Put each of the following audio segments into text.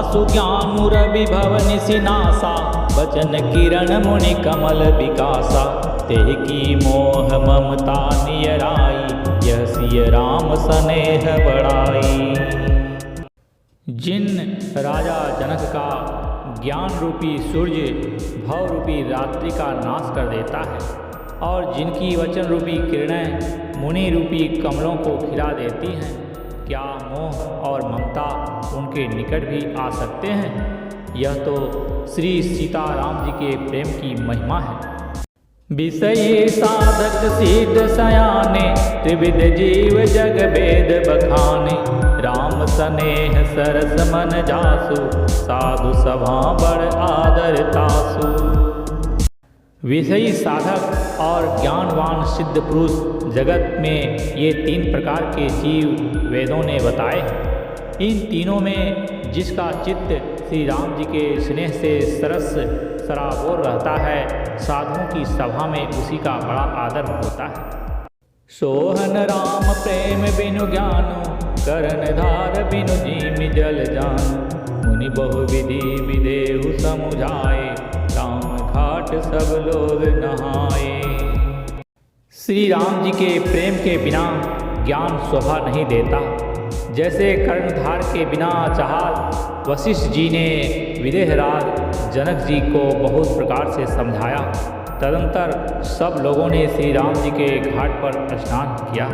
सुज्ञानुर विभव निशिनासा, वचन किरण मुनि कमल विकासा। तेह की मोह ममता नियराई, यह सिय राम स्नेह बढ़ाई। जिन राजा जनक का ज्ञान रूपी सूर्य भव रूपी रात्रि का नाश कर देता है, और जिनकी वचन रूपी किरणें मुनि रूपी कमलों को खिला देती हैं, क्या मोह और ममता उनके निकट भी आ सकते हैं? यह तो श्री सीताराम जी के प्रेम की महिमा है। विषयी साधक सिद्ध सयाने, त्रिविध जीव जग वेद बखाने। राम स्नेह सरस मन जासु, साधु सभा बड़ आदर तासु। विषयी साधक और ज्ञानवान सिद्ध पुरुष जगत में ये तीन प्रकार के जीव वेदों ने बताए हैं। इन तीनों में जिसका चित्त श्री राम जी के स्नेह से सरस सराबोर रहता है, साधुओं की सभा में उसी का बड़ा आदर होता है। सोहन राम प्रेम बिनु ज्ञानो, करण धार बिनु जीम जल जान। मुनि बहु विधि विदेहु समुझाए, राम घाट सब लोग नहाए। श्री राम जी के प्रेम के बिना ज्ञान शोभा नहीं देता। जैसे कर्णधार के बिना जहाज वशिष्ठ जी ने विदेहराज जनक जी को बहुत प्रकार से समझाया, तदंतर सब लोगों ने श्री राम जी के घाट पर स्नान किया।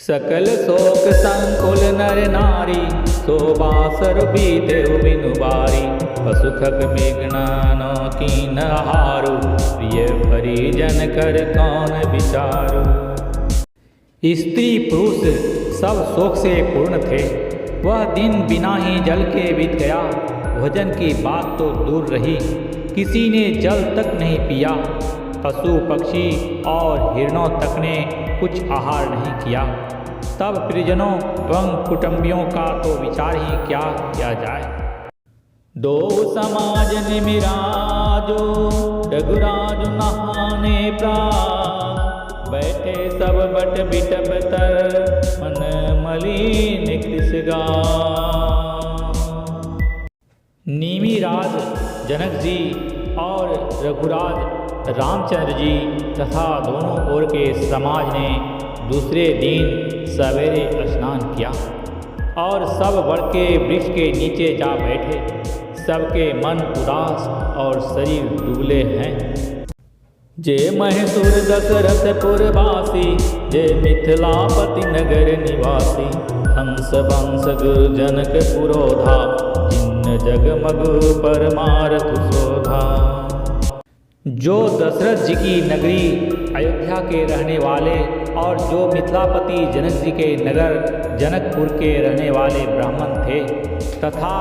सकल शोक संकुल नर नारी, शोभासर बीतेउ बिनु बारी। पशुखग मेघनान कीन हारु, प्रिय परिजन कर कौन विचारु। स्त्री पुरुष सब शोक से पूर्ण थे। वह दिन बिना ही जल के बीत गया। भोजन की बात तो दूर रही, किसी ने जल तक नहीं पिया। पशु पक्षी और हिरणों तक ने कुछ आहार नहीं किया। तब परिजनों एवं कुटुंबियों का तो विचार ही क्या किया जाए। दो समाज निमिराजो, रघुराज नहाने प्राण। बैठे सब बट बिटप तर, मन मलिन कृषगा। निमिराज जनक जी और रघुराज रामचंद्र जी तथा दोनों ओर के समाज ने दूसरे दिन सवेरे स्नान किया और सब बड़ के वृक्ष के नीचे जा बैठे। सबके मन उदास और शरीर दुबले हैं। जे महेशूर दशरथपुर वासी, जे मिथिलापति नगर निवासी। हंस वंश गुरु जनक पुरोधा, जिन्न जगमग परमारथ शोधा। जो दशरथ जी की नगरी अयोध्या के रहने वाले और जो मिथिलापति जनक जी के नगर जनकपुर के रहने वाले ब्राह्मण थे, तथा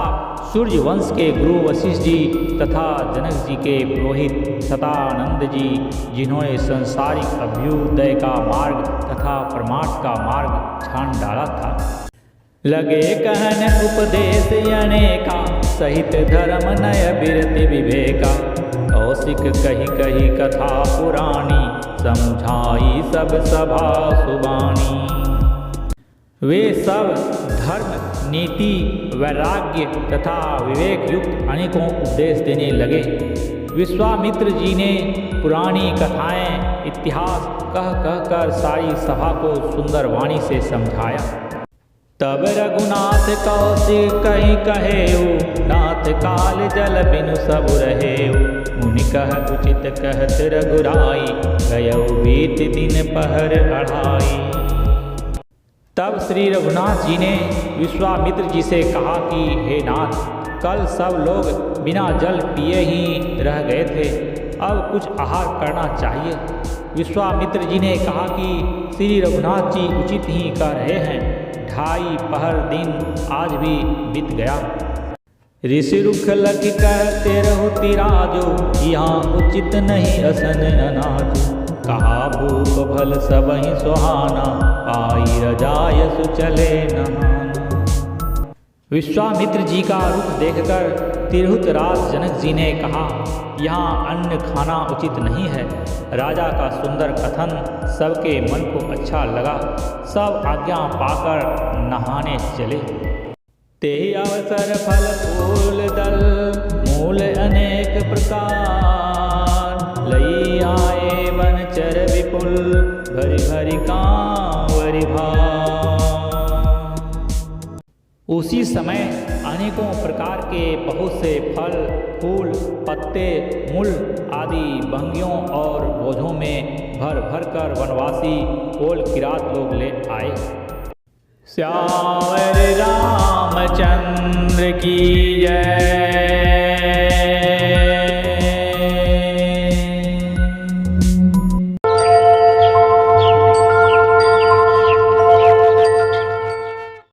सूर्य वंश के गुरु वशिष्ठ जी तथा जनक जी के पुरोहित सतानंद जी, जिन्होंने संसारिक अभ्युदय का मार्ग तथा परमार्थ का मार्ग छान डाला था। लगे कहन उपदेश अनेका, सहित धर्म नय बिरति विवेका। कौशिक कही कही कथा पुराणी, समझाई सब सभा सुबानी। वे सब धर्म नीति वैराग्य तथा विवेक युक्त अनेकों उपदेश देने लगे। विश्वामित्र जी ने पुरानी कथाएं इतिहास कह कह कर सारी सभा को सुंदर वाणी से समझाया। तब रघुनाथ कौशिक कहीं कहेऊ, नाथ काल जल बिनु सब रहेऊ। मुनि कह उचित कहत रघुराई, गयऊ बीत दिन पहर अढ़ाई। तब श्री रघुनाथ जी ने विश्वामित्र जी से कहा कि हे नाथ, कल सब लोग बिना जल पिए ही रह गए थे, अब कुछ आहार करना चाहिए। विश्वामित्र जी ने कहा कि श्री रघुनाथ जी उचित ही कह रहे हैं, 2.5 पहर दिन आज भी बीत गया। ऋषि रुख लग कहते रहु तिराजो, यहाँ उचित नहीं असन अनाजो। कहा भूप भल सबहि सुहाना, पाई रजाय सुचले नहाना। विश्वामित्र जी का रुख देखकर तिरहुत राज जनक जी ने कहा, यहाँ अन्न खाना उचित नहीं है। राजा का सुंदर कथन सबके मन को अच्छा लगा। सब आज्ञा पाकर नहाने चले। तेहि अवसर फल फूल दल मूल अनेक प्रकार लई आए वनचर विपुल भरि भरि कांवरि भार। उसी समय अनेकों प्रकार के बहुत से फल फूल पत्ते मूल आदि बंगियों और बोझों में भर भर कर वनवासी कोल किरात लोग ले आए। श्यावर रामचंद्र की जय।